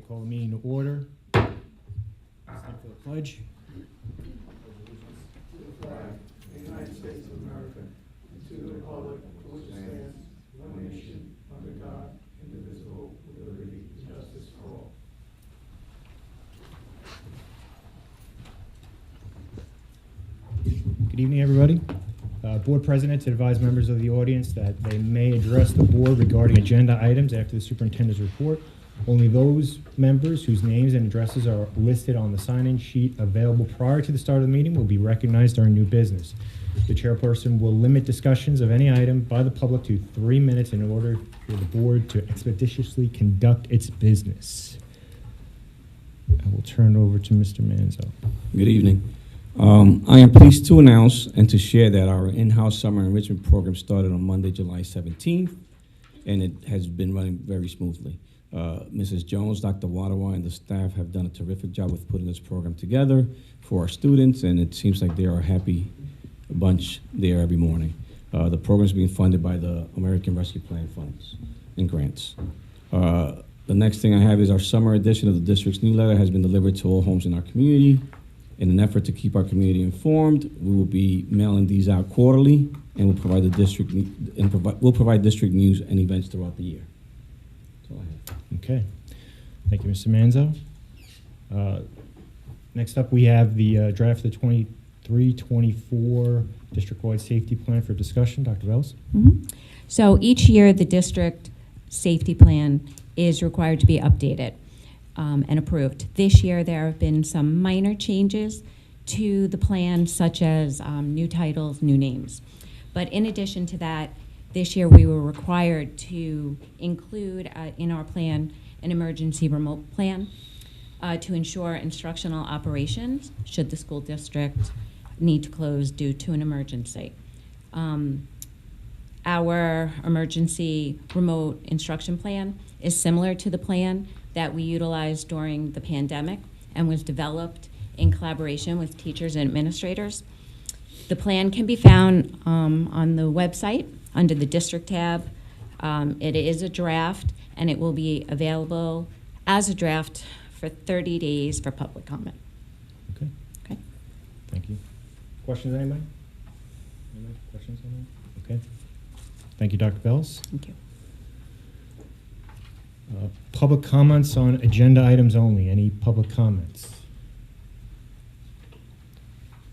Call the meeting to order. Stand for the pledge. To the flag of the United States of America, and to the republic for which it stands, one nation, under God, indivisible, with liberty and justice for all. Good evening, everybody. Board President to advise members of the audience that they may address the board regarding agenda items after the superintendent's report. Only those members whose names and addresses are listed on the sign-in sheet available prior to the start of the meeting will be recognized during new business. The chairperson will limit discussions of any item by the public to 3 minutes in order for the board to expeditiously conduct its business. I will turn it over to Mr. Manzo. Good evening. I am pleased to announce and to share that our in-house summer enrichment program started on Monday, July 17th, and it has been running very smoothly. Mrs. Jones, Dr. Waterwa, and the staff have done a terrific job with putting this program together for our students, and it seems like they are a happy bunch there every morning. The program is being funded by the American Rescue Plan funds and grants. The next thing I have is our summer edition of the district's newsletter has been delivered to all homes in our community. In an effort to keep our community informed, we will be mailing these out quarterly, and we'll provide district news and events throughout the year. That's all I have. Okay. Thank you, Mr. Manzo. Next up, we have the draft of the 23-24 district-wide safety plan for discussion. Dr. Bells? Mm-hmm. So each year, the district safety plan is required to be updated and approved. This year, there have been some minor changes to the plan, such as new titles, new names. But in addition to that, this year we were required to include in our plan an emergency remote plan to ensure instructional operations should the school district need to close due to an emergency. Our emergency remote instruction plan is similar to the plan that we utilized during the pandemic and was developed in collaboration with teachers and administrators. The plan can be found on the website under the district tab. It is a draft, and it will be available as a draft for 30 days for public comment. Okay. Okay. Thank you. Questions, anybody? Anybody? Questions on that? Okay. Thank you, Dr. Bells. Thank you. Public comments on agenda items only. Any public comments?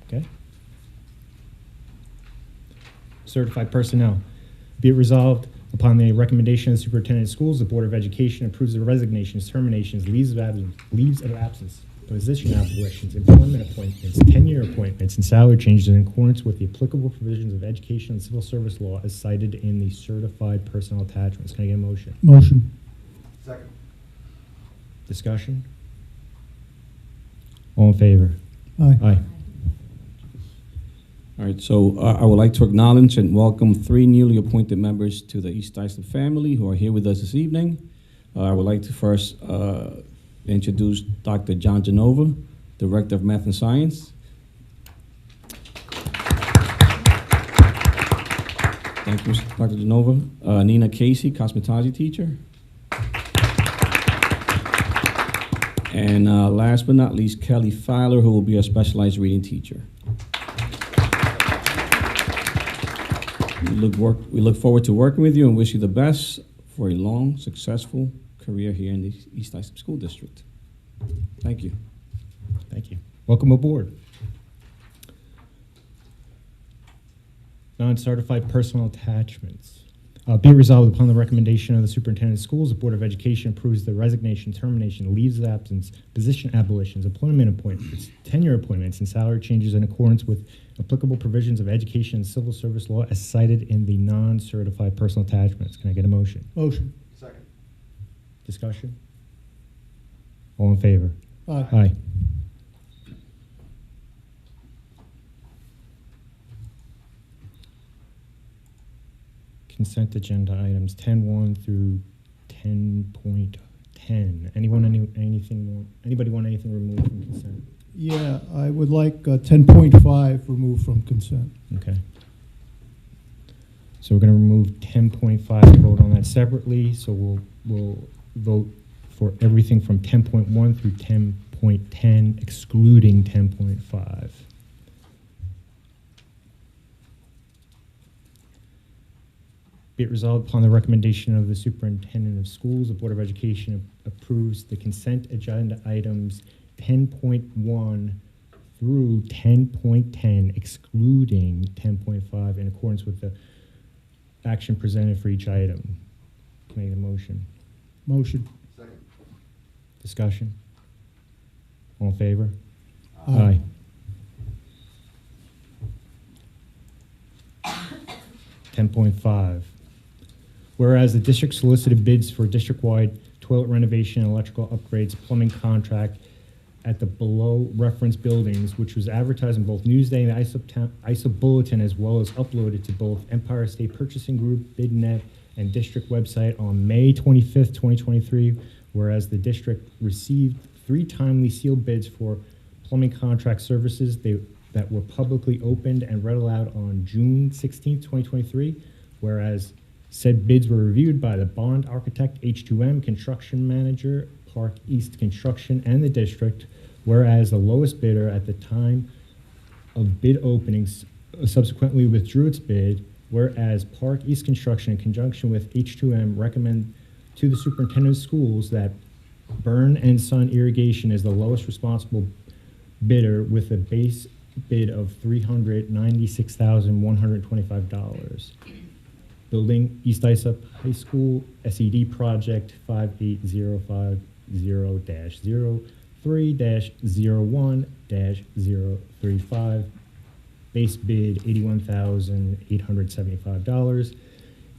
Okay. Certified personnel. Be it resolved, upon the recommendation of the superintendent of schools, the Board of Education approves the resignations, terminations, leaves of absence, position abolitions, employment appointments, tenure appointments, and salary changes in accordance with the applicable provisions of education and civil service law as cited in the certified personnel attachments. Can I get a motion? Motion. Second. Discussion? All in favor? Aye. Aye. All right, so I would like to acknowledge and welcome 3 newly appointed members to the East Islip family who are here with us this evening. I would like to first introduce Dr. John Genova, Director of Math and Science. Thank you, Dr. Genova. Nina Casey, cosmetology teacher. And last but not least, Kelly Fowler, who will be a specialized reading teacher. We look forward to working with you and wish you the best for a long, successful career here in the East Islip School District. Thank you. Thank you. Welcome aboard. Non-certified personal attachments. Be it resolved upon the recommendation of the superintendent of schools, the Board of Education approves the resignation, termination, leaves of absence, position abolitions, employment appointments, tenure appointments, and salary changes in accordance with applicable provisions of education and civil service law as cited in the non-certified personal attachments. Can I get a motion? Motion. Second. Discussion? All in favor? Aye. Aye. Consent agenda items 10.1 through 10.10. Anybody want anything removed from consent? Yeah, I would like 10.5 removed from consent. Okay. So we're going to remove 10.5 and vote on that separately. So we'll vote for everything from 10.1 through 10.10, excluding 10.5. Be it resolved upon the recommendation of the superintendent of schools, the Board of Education approves the consent agenda items 10.1 through 10.10, excluding 10.5, in accordance with the action presented for each item. Can I get a motion? Motion. Second. Discussion? All in favor? Aye. 10.5. Whereas the district solicited bids for district-wide toilet renovation, electrical upgrades, plumbing contract at the below referenced buildings, which was advertised in both Newsday and the ISO Bulletin, as well as uploaded to both Empire State Purchasing Group, BidNet, and district website on May 25th, 2023. Whereas the district received 3 timely sealed bids for plumbing contract services that were publicly opened and read aloud on June 16th, 2023. Whereas said bids were reviewed by the bond architect, H2M, construction manager, Park East Construction, and the district. Whereas the lowest bidder at the time of bid openings subsequently withdrew its bid. Whereas Park East Construction, in conjunction with H2M, recommend to the superintendent of schools that Burn and Son Irrigation is the lowest responsible bidder with a base bid of $396,125. Building East Islip High School SED project 58050-03-01-035. Base bid $81,875.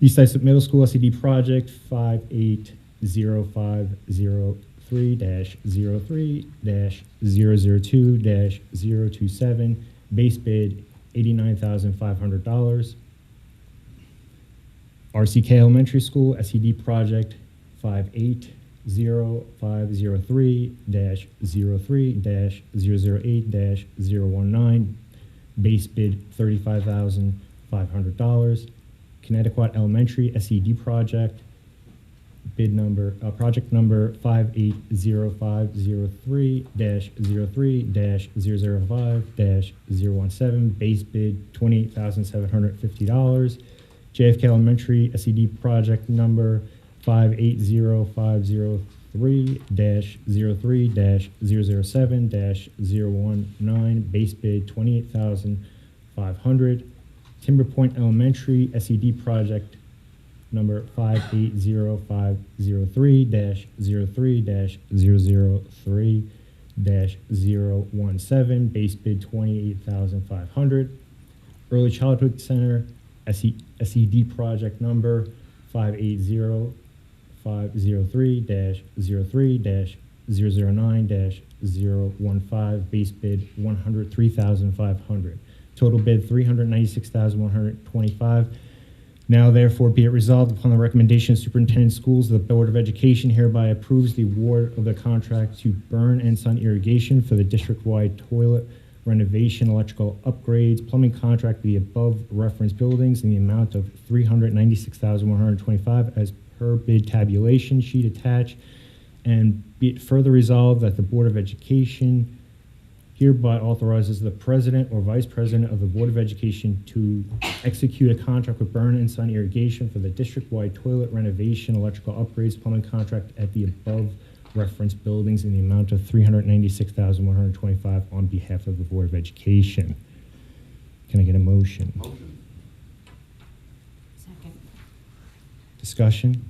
East Islip Middle School SED project 58050-03-002-027. Base bid $89,500. RCK Elementary School SED project 580-503-03-008-019. Base bid $35,500. Connecticut Elementary SED project project number 580-503-03-005-017. Base bid $28,750. JFK Elementary SED project number 580-503-03-007-019. Base bid $28,500. Timber Point Elementary SED project number 580-503-003-017. Base bid $28,500. Early Childhood Center SED project number 580-503-03-009-015. Base bid $103,500. Total bid $396,125. Now, therefore, be it resolved upon the recommendation of Superintendent of Schools, the Board of Education hereby approves the award of the contract to Burn and Son Irrigation for the district-wide toilet renovation, electrical upgrades, plumbing contract, the above referenced buildings in the amount of $396,125 as per bid tabulation sheet attached. And be it further resolved that the Board of Education hereby authorizes the President or Vice President of the Board of Education to execute a contract with Burn and Son Irrigation for the district-wide toilet renovation, electrical upgrades, plumbing contract at the above referenced buildings in the amount of $396,125 on behalf of the Board of Education. Can I get a motion? Motion. Second. Discussion?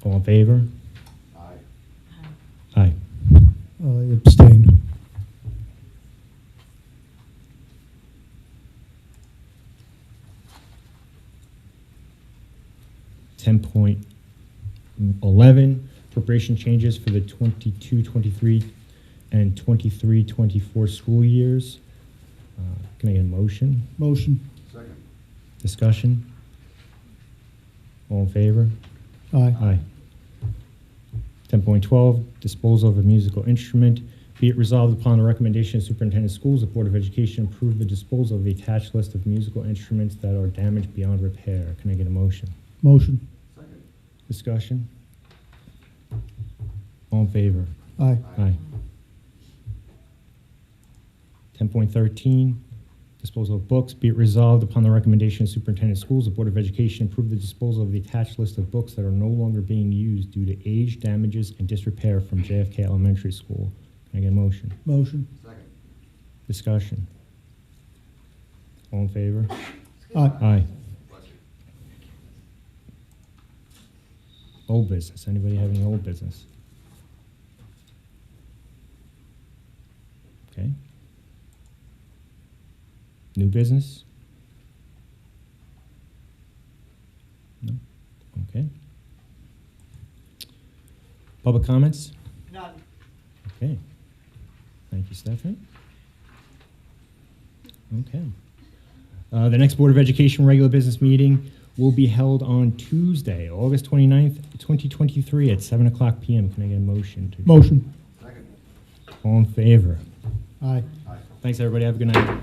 All in favor? Aye. Aye. I abstain. .11 appropriation changes for the 22-23 and 23-24 school years. Can I get a motion? Motion. Second. Discussion? All in favor? Aye. Aye. 10.12, disposal of a musical instrument. Be it resolved upon the recommendation of Superintendent of Schools, the Board of Education approve the disposal of the attached list of musical instruments that are damaged beyond repair. Can I get a motion? Motion. Second. Discussion? All in favor? Aye. Aye. 10.13, disposal of books. Be it resolved upon the recommendation of Superintendent of Schools, the Board of Education approve the disposal of the attached list of books that are no longer being used due to age, damages, and disrepair from JFK Elementary School. Can I get a motion? Motion. Discussion? All in favor? Aye. Aye. Old business. Anybody have any old business? Okay. New business? No? Okay. Public comments? None. Okay. Thank you, Stephanie. Okay. The next Board of Education regular business meeting will be held on Tuesday, August 29th, 2023 at 7 o'clock p.m. Can I get a motion to? Motion. All in favor? Aye. Thanks, everybody. Have a good night.